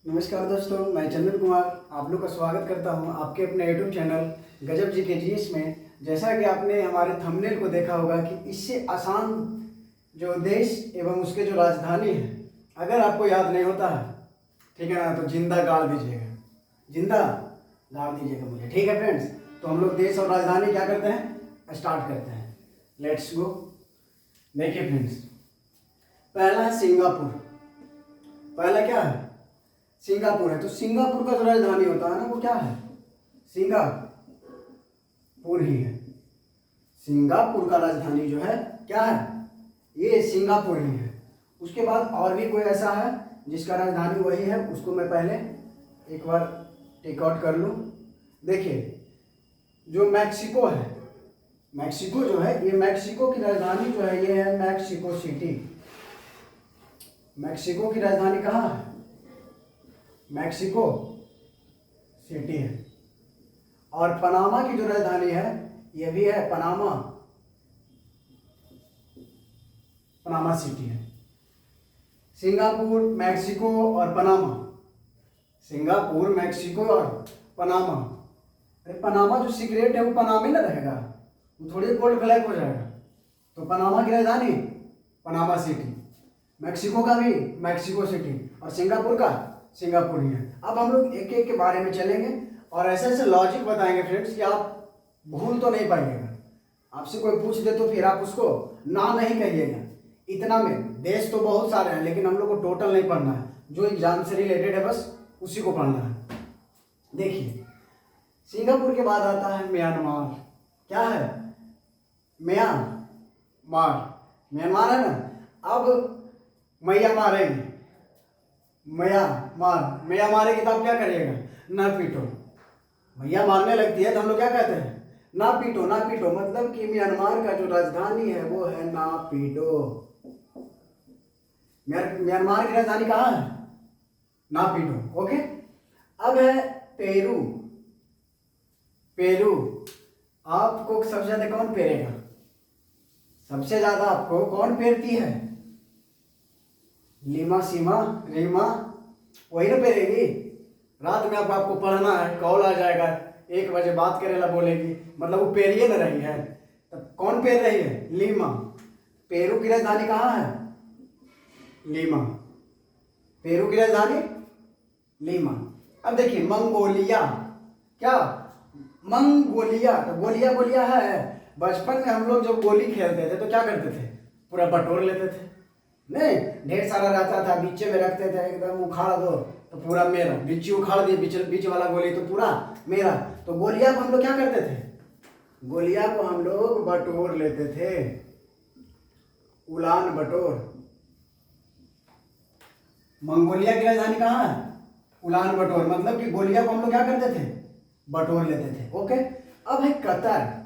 नमस्कार दोस्तों, मैं चंदन कुमार आप लोग का स्वागत करता हूं आपके अपने यूट्यूब चैनल गजब जी के जीएस में। जैसा कि आपने हमारे थंबनेल को देखा होगा कि इससे आसान जो देश एवं उसके जो राजधानी है, अगर आपको याद नहीं होता है, ठीक है ना, तो जिंदा गाड़ दीजिएगा, जिंदा गाड़ दीजिएगा मुझे, ठीक है फ्रेंड्स। तो हम लोग देश और राजधानी क्या करते हैं, स्टार्ट करते हैं। Let's go. देखिए फ्रेंड्स, पहला है सिंगापुर। पहला क्या है, सिंगापुर है। तो सिंगापुर का जो राजधानी होता है ना, वो क्या है, सिंगापुर ही है। सिंगापुर का राजधानी जो है क्या है, ये सिंगापुर ही है। उसके बाद और भी कोई ऐसा है जिसका राजधानी वही है, उसको मैं पहले एक बार टेक आउट कर लूँ। देखिए, जो मैक्सिको है, मैक्सिको जो है, ये मैक्सिको की राजधानी जो है ये है मैक्सिको सिटी। मैक्सिको की राजधानी कहाँ है, मैक्सिको सिटी है। और पनामा की जो राजधानी है ये भी है पनामा, पनामा सिटी है। सिंगापुर, मैक्सिको और पनामा, सिंगापुर, मैक्सिको और पनामा। अरे पनामा जो सिगरेट है वो पनामा ही ना रहेगा, वो थोड़ी गोल्ड फ्लैग हो जाएगा। तो पनामा की राजधानी पनामा सिटी, मैक्सिको का भी मैक्सिको सिटी और सिंगापुर का सिंगापुर ही है। अब हम लोग एक एक के बारे में चलेंगे और ऐसे ऐसे लॉजिक बताएंगे फ्रेंड्स कि आप भूल तो नहीं पाइएगा। आपसे कोई पूछ दे तो फिर आप उसको ना नहीं कहिएगा। इतना में देश तो बहुत सारे हैं, लेकिन हम लोग को टोटल नहीं पढ़ना है, जो एग्जाम से रिलेटेड है बस उसी को पढ़ना है। देखिए, सिंगापुर के बाद आता है म्यांमार। क्या है, म्यांमार, म्यांमार है ना। अब मैया मारेंगे, मैया मारेगी तो आप क्या करिएगा, ना पीटो। मैया मारने लगती है तो हम लोग क्या कहते हैं, ना पीटो, ना पीटो। मतलब कि म्यांमार का जो राजधानी है वो है ना पीटो। म्यांमार की राजधानी कहाँ है, ना पीटो। ओके। अब है पेरू। पेरू, आपको सबसे ज्यादा कौन पेरेगा, सबसे ज्यादा आपको कौन पेरती है, लीमा, सीमा, रीमा, वही ना पेरेगी। रात में अब आपको पढ़ना है, कॉल आ जाएगा, 1 बजे बात करेला बोलेगी, मतलब वो पेरिए ना रही है। तब कौन पेर रही है, लीमा। पेरू की राजधानी कहाँ है, लीमा। पेरू की राजधानी लीमा। अब देखिए मंगोलिया। क्या, मंगोलिया। तो गोलिया गोलिया है। बचपन में हम लोग जब गोली खेलते थे तो क्या करते थे, पूरा बटोर लेते थे, नहीं ढेर सारा रहता था, बीचे में रखते थे, एकदम उखाड़ दो तो पूरा मेरा, बीच उखाड़ दिए, बीच वाला गोली तो पूरा मेरा। तो गोलिया को हम लोग क्या करते थे, गोलिया को हम लोग बटोर लेते थे, उलान बटोर। मंगोलिया की राजधानी कहाँ है, उलान बटोर। मतलब कि गोलिया को हम लोग क्या करते थे, बटोर लेते थे। ओके। अब है कतर।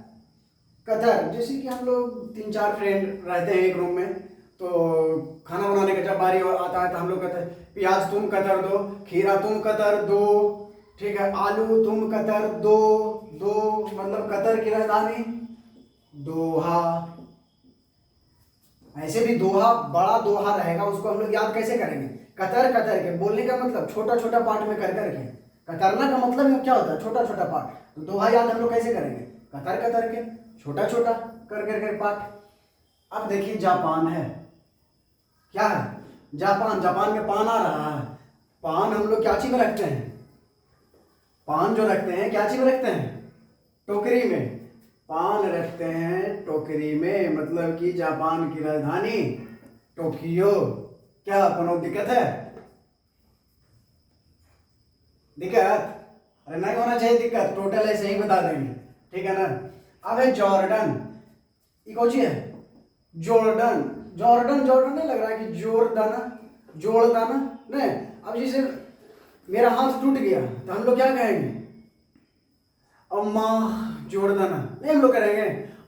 कतर, जैसे कि हम लोग 3-4 फ्रेंड रहते हैं एक रूम में, तो खाना बनाने का जब बारी आता है तो हम लोग कहते हैं प्याज तुम कतर दो, खीरा तुम कतर दो, ठीक है, आलू तुम कतर दो। मतलब कतर की राजधानी दोहा। ऐसे भी दोहा, बड़ा दोहा रहेगा, उसको हम लोग याद कैसे करेंगे, कतर कतर के। बोलने का मतलब छोटा छोटा पार्ट में कर करके, कतरना का मतलब क्या होता है, छोटा छोटा पार्ट। तो दोहा याद हम लोग कैसे करेंगे, कतर कतर के, छोटा छोटा कर करके पार्ट। अब देखिए जापान है। क्या है, जापान। जापान में पान आ रहा है। पान हम लोग क्या चीज में रखते हैं, पान जो रखते हैं क्या चीज में रखते हैं, टोकरी में। पान रखते हैं टोकरी में, मतलब कि जापान की राजधानी टोक्यो। क्या कोनो दिक्कत है, दिक्कत, अरे नहीं होना चाहिए दिक्कत, टोटल ऐसे ही बता देंगे, ठीक है ना। अब है जॉर्डन। ये कौन सी है, जॉर्डन। जॉर्डन, जॉर्डन नहीं लग रहा है कि जोर दाना, जोड़ दाना नहीं। अब जैसे मेरा हाथ टूट गया तो हम लोग क्या कहेंगे, अम्मा जोड़ दाना, नहीं हम लोग करेंगे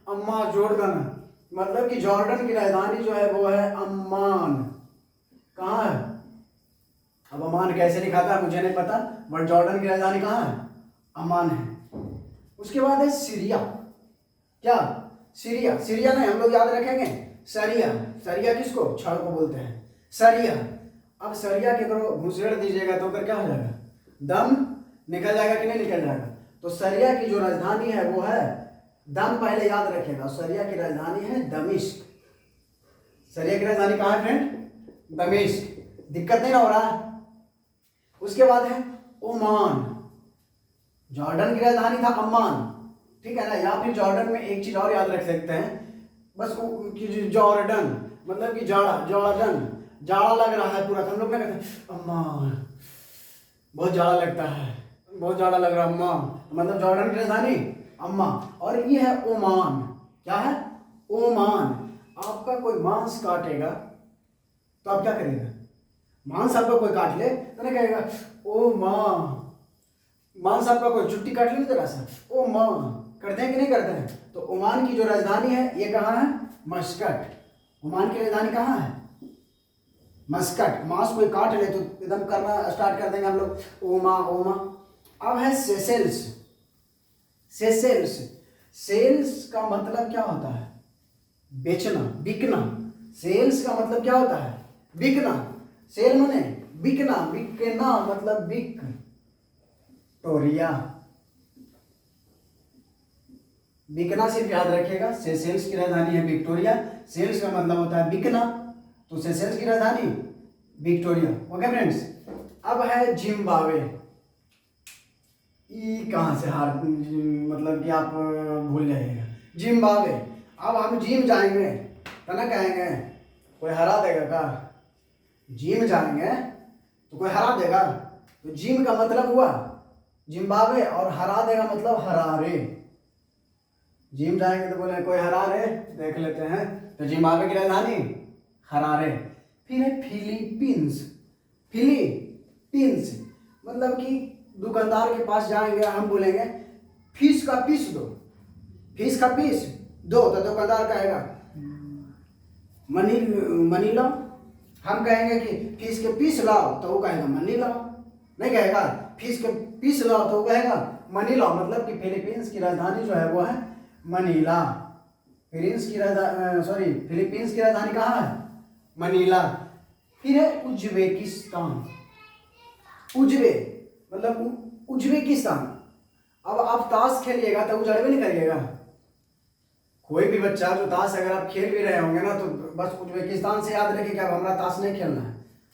अम्मा जोड़ दाना। मतलब कि जॉर्डन की राजधानी जो है वो है अम्मान। कहाँ है, अब अम्मान कैसे लिखा था मुझे नहीं पता, बट जॉर्डन की राजधानी कहाँ है, अम्मान है। उसके बाद है सीरिया। क्या, सीरिया। सीरिया नहीं, हम लोग याद रखेंगे सरिया। सरिया किसको, छड़ को बोलते हैं, सरिया। अब सरिया के करो घुसेड़ दीजिएगा तो कर क्या हो जाएगा, दम निकल जाएगा कि नहीं निकल जाएगा। तो सरिया की जो राजधानी है वो है, दम पहले याद रखेगा, सरिया की राजधानी है दमिश्क। सरिया की राजधानी कहाँ है फ्रेंड, दमिश्क। दिक्कत नहीं ना हो रहा है। उसके बाद है ओमान। जॉर्डन की राजधानी था अम्मान, ठीक है ना। या फिर जॉर्डन में एक चीज और याद रख सकते हैं बस, जॉर्डन मतलब कि जाड़ा, जॉर्डन जाड़ा लग रहा है पूरा, तो हम लोग क्या कहते हैं, अम्मान बहुत जाड़ा लगता है, बहुत जाड़ा लग रहा है अम्मा, तो मतलब जॉर्डन की राजधानी अम्मा। और ये है ओमान। क्या है, ओमान। आपका कोई मांस काटेगा तो आप क्या करेगा, मांस आपका कोई काट ले तो नहीं कहेगा ओ माँ, मांस आपका कोई चुट्टी काट ले जरा सा, ओ माँ, करते हैं कि नहीं करते हैं। तो ओमान की जो राजधानी है ये कहाँ है, मस्कट। ओमान की राजधानी कहाँ है, मस्कट। मांस कोई काट ले तो एकदम करना स्टार्ट कर देंगे हम लोग, ओमा ओमा। अब है सेशेल्स। सेशेल्स, सेल्स का मतलब क्या होता है, बेचना, बिकना। सेल्स का मतलब क्या होता है, बिकना। सेल माने बिकना, बिकना मतलब बिक टोरिया। बिकना सिर्फ याद रखिएगा। सेशेल्स की राजधानी है विक्टोरिया। सेल्स का मतलब होता है बिकना, तो सेशेल्स की राजधानी विक्टोरिया। Okay friends. अब है जिम्बाब्वे। ई कहाँ से हार, मतलब कि आप भूल जाइएगा, जिम्बाब्वे। अब हम जिम जाएंगे तो ना कहेंगे कोई हरा देगा का, जिम जाएंगे तो कोई हरा देगा। तो जिम का मतलब हुआ जिम्बाब्वे और हरा देगा मतलब हरारे। जिम जाएंगे तो बोले कोई हरारे, देख लेते हैं। तो जिम्बाब्वे की राजधानी हरारे। फिर है फिलीपींस। फिलीपींस मतलब कि दुकानदार के पास जाएंगे, हम बोलेंगे फीस का पीस दो, फीस का पीस दो, तो दुकानदार कहेगा मनी लाओ। हम कहेंगे कि फीस के पीस लाओ तो वो कहेगा मनी लाओ, नहीं कहेगा फीस के पीस लाओ तो वो कहेगा मनी लाओ। मतलब कि फिलीपींस की राजधानी जो है वो है मनीला। फिलीपींस की राजधानी कहाँ है, मनीला। फिर है उज्बेकिस्तान। मतलब उज्बेकिस्तान। अब आप ताश खेलिएगा तो उजड़बे नहीं करिएगा। कोई भी बच्चा जो ताश अगर आप खेल भी रहे होंगे ना, तो बस उज्बेकिस्तान से याद रखिए कि अब हमारा ताश नहीं खेलना है।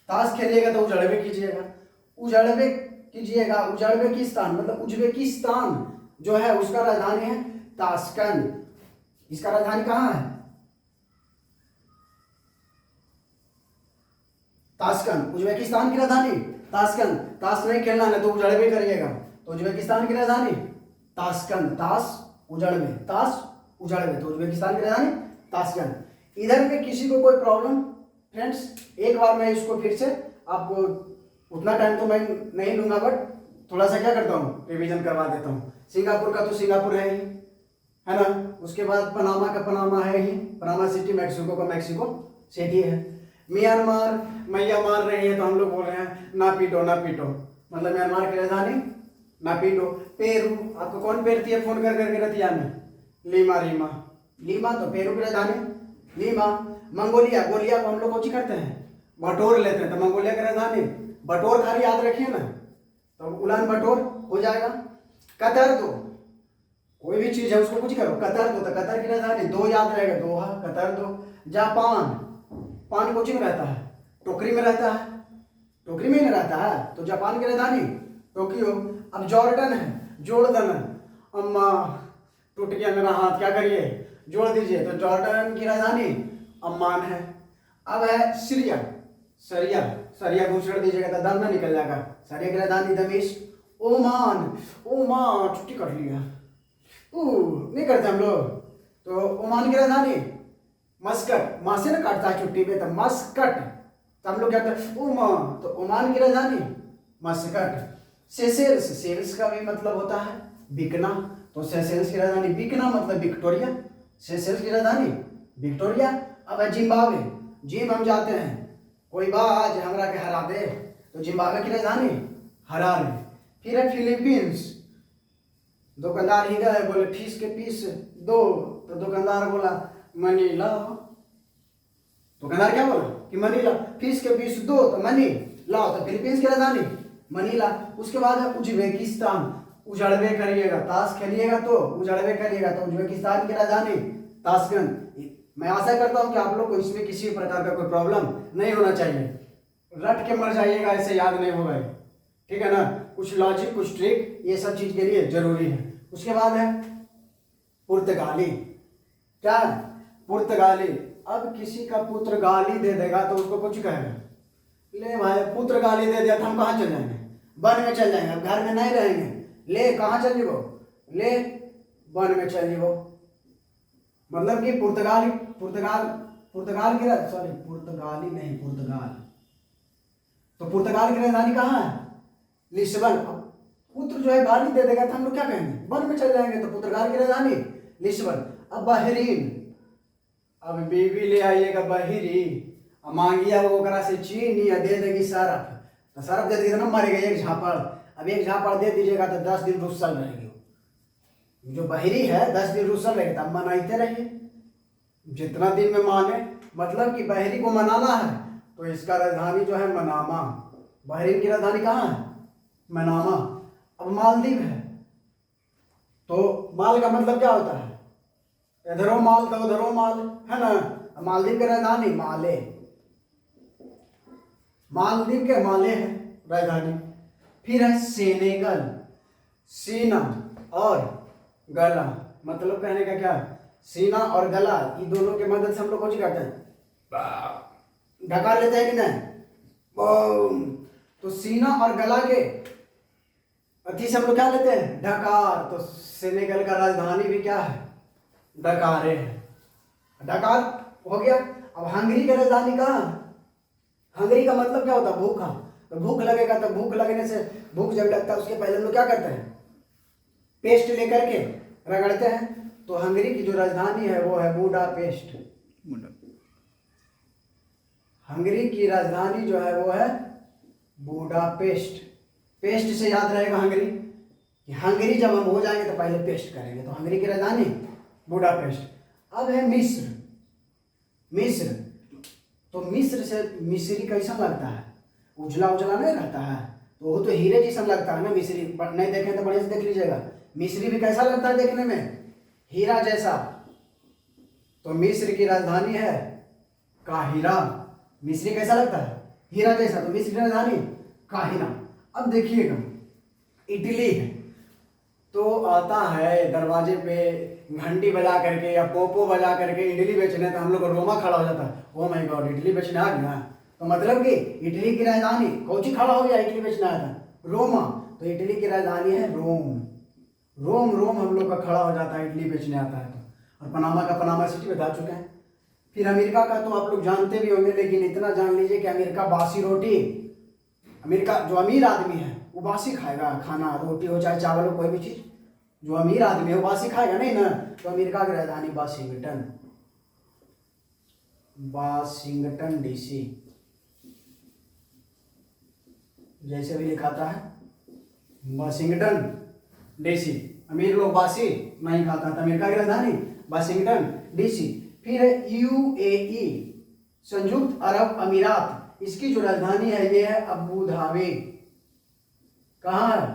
ताश खेलिएगा तो उजड़बे कीजिएगा, उजड़बे कीजिएगा। उज्बेकिस्तान मतलब उज्बेकिस्तान जो है उसका राजधानी है ताशकंद। इसका राजधानी कहाँ है, ताशकंद। उज्बेकिस्तान की राजधानी ताशकंद। ताश नहीं खेलना है तो उजड़बे करिएगा। तो उज्बेकिस्तान की राजधानी ताशकंद। ताश उजड़बे, ताश उजड़बे, तो उज्बेकिस्तान की राजधानी ताशकंद। इधर में किसी को कोई प्रॉब्लम फ्रेंड्स, एक बार मैं इसको फिर से आपको, उतना टाइम तो मैं नहीं लूंगा बट थोड़ा सा क्या करता हूँ रिवीजन करवा देता हूँ। सिंगापुर का तो सिंगापुर है ही, है ना। उसके बाद पनामा का पनामा है ही, पनामा सिटी। मैक्सिको का मैक्सिको सिटी है। म्यांमार मैया मार रही है तो हम लोग बोल रहे हैं नापीटो, नापीटो मतलब म्यांमार की राजधानी नापीटो। पेरू, आपको कौन पेरती है फोन कर करके रतिया में, लीमा, लीमा, लीमा तो पेरू की राजधानी लीमा। मंगोलिया, गोलिया को हम लोग कौन करते हैं, बटोर लेते हैं, तो मंगोलिया की राजधानी बटोर। खाली याद रखिए ना, तो उलान बटोर हो जाएगा। कतर दो, कोई भी चीज है उसको कुछ करो, कतर दो, तो कतर की राजधानी दो याद रहेगा, दोहा, कतर दो। जापान, पान कोची में रहता है, टोकरी में रहता है, टोकरी में नहीं रहता है, तो जापान की राजधानी टोक्यो। अब जॉर्डन है, जोर्डन है, अम्मा टूट गया मेरा हाथ, क्या करिए जोड़ दीजिए, तो जॉर्डन की राजधानी अम्मान है। अब है सीरिया, सरिया, सरिया घुसड़ दीजिएगा तो दम ना निकल जाएगा। सरिया की राजधानी दमिश्क। ओमान, ओमान छुट्टी कर लिया, नहीं करते हम लोग। तो ओमान की राजधानी मस्कट, माँ से ना काटता है छुट्टी में, तो मस्कट, तो हम लोग क्या करते हैं ओमान, तो ओमान की राजधानी मस्कट। सेशेल्स, सेल्स का भी मतलब होता है बिकना, तो सेशेल्स की राजधानी बिकना मतलब विक्टोरिया। सेशेल्स की राजधानी विक्टोरिया। अब है जिम्बाब्वे। जिम हम जाते हैं, कोई बा आज हमरा के हरा दे, तो जिम्बाब्वे की राजधानी हरारे। फिर है फिलीपींस। दुकानदार ही गए, बोले फीस के पीस दो, तो दुकानदार बोला मनी लाओ, तो कनार क्या बोला कि मनीला, फिर इसके बीच दो तो मनी लाओ, तो फिलीपींस की राजधानी मनीला। उसके बाद है उज्बेकिस्तान, उजड़वे करिएगा, ताश खेलिएगा तो उजड़वे करिएगा, तो उज्बेकिस्तान की राजधानी ताशकंद। मैं आशा करता हूं कि आप लोग को इसमें किसी भी प्रकार का कोई प्रॉब्लम नहीं होना चाहिए, रट के मर जाइएगा, ऐसे याद नहीं होगा, ठीक है ना। कुछ लॉजिक, कुछ ट्रिक, ये सब चीज के लिए जरूरी है। उसके बाद है पुर्तगाली, क्या है पुर्तगाली। अब किसी का पुत्र गाली दे देगा तो उसको कुछ कहेगा, ले भाई पुत्र गाली दे दिया तो हम कहाँ चल जाएंगे, वन में चल जाएंगे, अब घर में नहीं रहेंगे, ले कहाँ चल जीवो, ले वन में चल जीवो। मतलब कि पुर्तगाली, पुर्तगाल की सॉरी पुर्तगाली नहीं, पुर्तगाल, तो पुर्तगाल की राजधानी कहाँ है, लिस्बन। अब पुत्र जो है गाली दे देगा तो हम लोग क्या कहेंगे, वन में चल जाएंगे, तो पुर्तगाल की राजधानी लिस्बन। अब बहरीन, अब बीवी ले आइएगा बहिरी, अब मांगिया वो ओकरा से चीनी या दे देगी सरफ, तो सरफ दे देगी ना मरेगा एक झापड़। अब एक झापड़ दे दीजिएगा तो 10 दिन रुसल रहेगी, जो बहिरी है 10 दिन रुसल रहेगी, तब मनाते रहिए जितना दिन में माने। मतलब कि बहरी को मनाना है तो इसका राजधानी जो है मनामा, बहरीन की राजधानी कहाँ है, मनामा। अब मालदीव है, तो माल का मतलब क्या होता है, इधरो माल तो उधरो माल, है ना। मालदीव की राजधानी माले, मालदीव के माले है राजधानी। फिर है सेनेगल, सीना और गला, मतलब कहने का क्या, सीना और गला, ये दोनों के मदद से हम लोग कुछ करते हैं, ढका लेते हैं कि नहीं, तो सीना और गला के अति से हम लोग क्या लेते हैं, ढकार। तो सेनेगल का राजधानी भी क्या है, डकारे है, डकार हो गया। अब हंगरी की राजधानी कहाँ, हंगरी का मतलब क्या होता है, भूखा। तो भूख लगेगा, तो भूख लगने से, भूख जब लगता है उसके पहले हम लोग क्या करते हैं, पेस्ट लेकर के रगड़ते हैं। तो हंगरी की जो राजधानी है वो है बुडापेस्ट, हंगरी की राजधानी जो है वो है बुडापेस्ट। पेस्ट से याद रहेगा हंगरी, कि हंगरी जब हम हो जाएंगे तो पहले पेस्ट करेंगे, तो हंगरी की राजधानी बुडापेस्ट। अब है मिस्र, मिस्र, तो मिस्र से मिस्री कैसा लगता है, उजला उजला नहीं रहता है, तो वो तो हीरे जैसा लगता है ना मिस्री, नहीं देखें तो बढ़िया से देख लीजिएगा, मिस्री भी कैसा लगता है देखने में, हीरा जैसा। तो मिस्र की राजधानी है काहिरा, मिस्री कैसा लगता है, हीरा जैसा, तो मिस्र की राजधानी काहिरा। अब देखिएगा इटली है, तो आता है दरवाजे पे घंटी बजा करके या पोपो बजा करके इडली बेचने, तो हम लोग को रोमा खड़ा हो जाता है, ओ माय गॉड इडली बेचने आ गया। तो मतलब कि इटली की राजधानी कौची खड़ा हो गया, इटली बेचने आया था, रोमा। तो इटली की राजधानी है रोम, रोम, रोम हम लोग का खड़ा हो जाता है इटली बेचने आता है तो। और पनामा का पनामा सिटी बता चुके हैं। फिर अमेरिका का तो आप लोग जानते भी होंगे, लेकिन इतना जान लीजिए कि अमेरिका बासी रोटी, अमेरिका जो अमीर आदमी है वो बासी खाएगा खाना, रोटी हो चाहे चावल हो कोई भी चीज़, जो अमीर आदमी है वो बासी खाएगा नहीं ना। तो अमेरिका की राजधानी वाशिंगटन, वाशिंगटन डीसी, जैसे भी लिखाता है वाशिंगटन डीसी। अमीर लोग बासी नहीं खाता था, अमेरिका की राजधानी वाशिंगटन डीसी। फिर है यूएई, संयुक्त अरब अमीरात, इसकी जो राजधानी है ये है अबू धाबी। कहाँ है,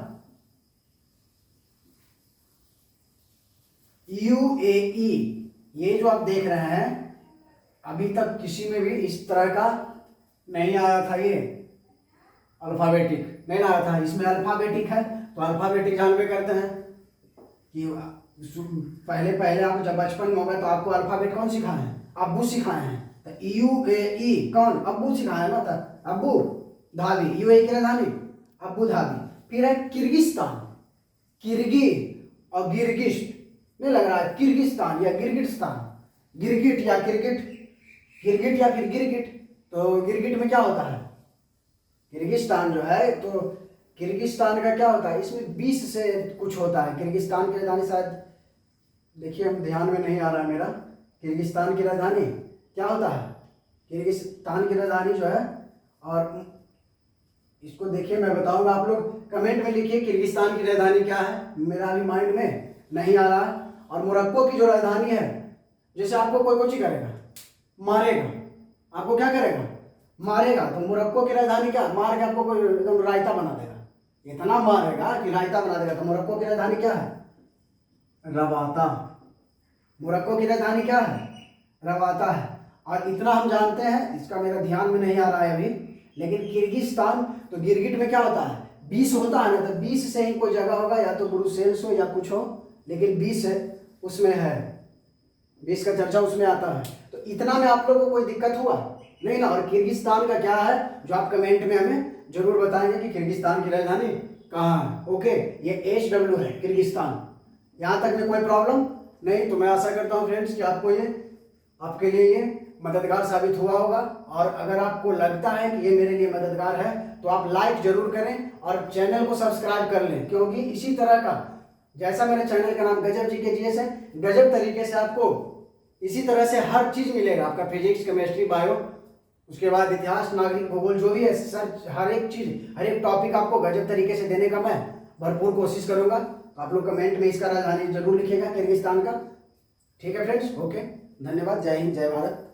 यूएई। ये जो आप देख रहे हैं अभी तक किसी में भी इस तरह का नहीं आया था, ये अल्फाबेटिक नहीं आया था, इसमें अल्फाबेटिक है। तो अल्फाबेटिक जानबे करते हैं कि पहले पहले आपको जब बचपन में होगा तो आपको अल्फाबेट कौन सिखाए हैं, अब्बू सिखाए हैं। तो यूएई कौन, अब्बू सिखाया ना, था अब्बू धाबी, यूएई की राजधानी अब्बू धाबी। फिर है किर्गिस्तान, किर्गी और गिरगिस्ट नहीं लग रहा है, किर्गिस्तान या गिरगिटस्तान, गिरगिट या किरगिट, गिरगिट या फिर गिरगिट। तो गिरगिट में क्या होता है, किर्गिस्तान जो है, तो किर्गिस्तान का क्या होता है, इसमें 20 से कुछ होता है। किर्गिस्तान की राजधानी शायद, देखिए हम ध्यान में नहीं आ रहा है मेरा, किर्गिस्तान की राजधानी क्या होता है, किर्गिस्तान की राजधानी जो है, और इसको देखिए मैं बताऊंगा, आप लोग कमेंट में लिखिए किर्गिस्तान की राजधानी क्या है, मेरा अभी माइंड में नहीं आ रहा है। और मोरक्को की जो राजधानी है, जैसे आपको कोई कुछ करेगा मारेगा, आपको क्या करेगा, मारेगा। तो मोरक्को की राजधानी क्या, मार के आपको कोई एकदम रायता बना देगा, इतना मारेगा कि रायता बना देगा। तो मोरक्को की राजधानी क्या है, रवाता। मोरक्को की राजधानी क्या है, रवाता है। और इतना हम जानते हैं, इसका मेरा ध्यान में नहीं आ रहा है अभी, लेकिन किर्गिस्तान, तो गिरगिट में क्या होता है, 20 होता है ना, तो 20 से ही कोई जगह होगा, या तो ब्रुसेल्स हो या कुछ हो, लेकिन 20 है उसमें है, 20 का चर्चा उसमें आता है। तो इतना में आप लोगों को कोई दिक्कत हुआ नहीं ना। और किर्गिस्तान का क्या है जो आप कमेंट में हमें जरूर बताएंगे कि किर्गिस्तान की राजधानी कहाँ है। ओके, ये HW है किर्गिस्तान। यहाँ तक में कोई प्रॉब्लम नहीं। तो मैं आशा करता हूँ फ्रेंड्स कि आपको ये, आपके लिए ये मददगार साबित हुआ होगा। और अगर आपको लगता है कि ये मेरे लिए मददगार है तो आप लाइक जरूर करें और चैनल को सब्सक्राइब कर लें, क्योंकि इसी तरह का, जैसा मेरे चैनल का नाम गजब GK GS है, गजब तरीके से आपको इसी तरह से हर चीज मिलेगा, आपका फिजिक्स, केमिस्ट्री, बायो, उसके बाद इतिहास, नागरिक, भूगोल, जो भी है सर, हर एक चीज, हर एक टॉपिक आपको गजब तरीके से देने का मैं भरपूर कोशिश करूंगा। तो आप लोग कमेंट में इसका राजधानी जरूर लिखिएगा किर्गिस्तान का। ठीक है फ्रेंड्स, ओके, धन्यवाद, जय हिंद, जय भारत।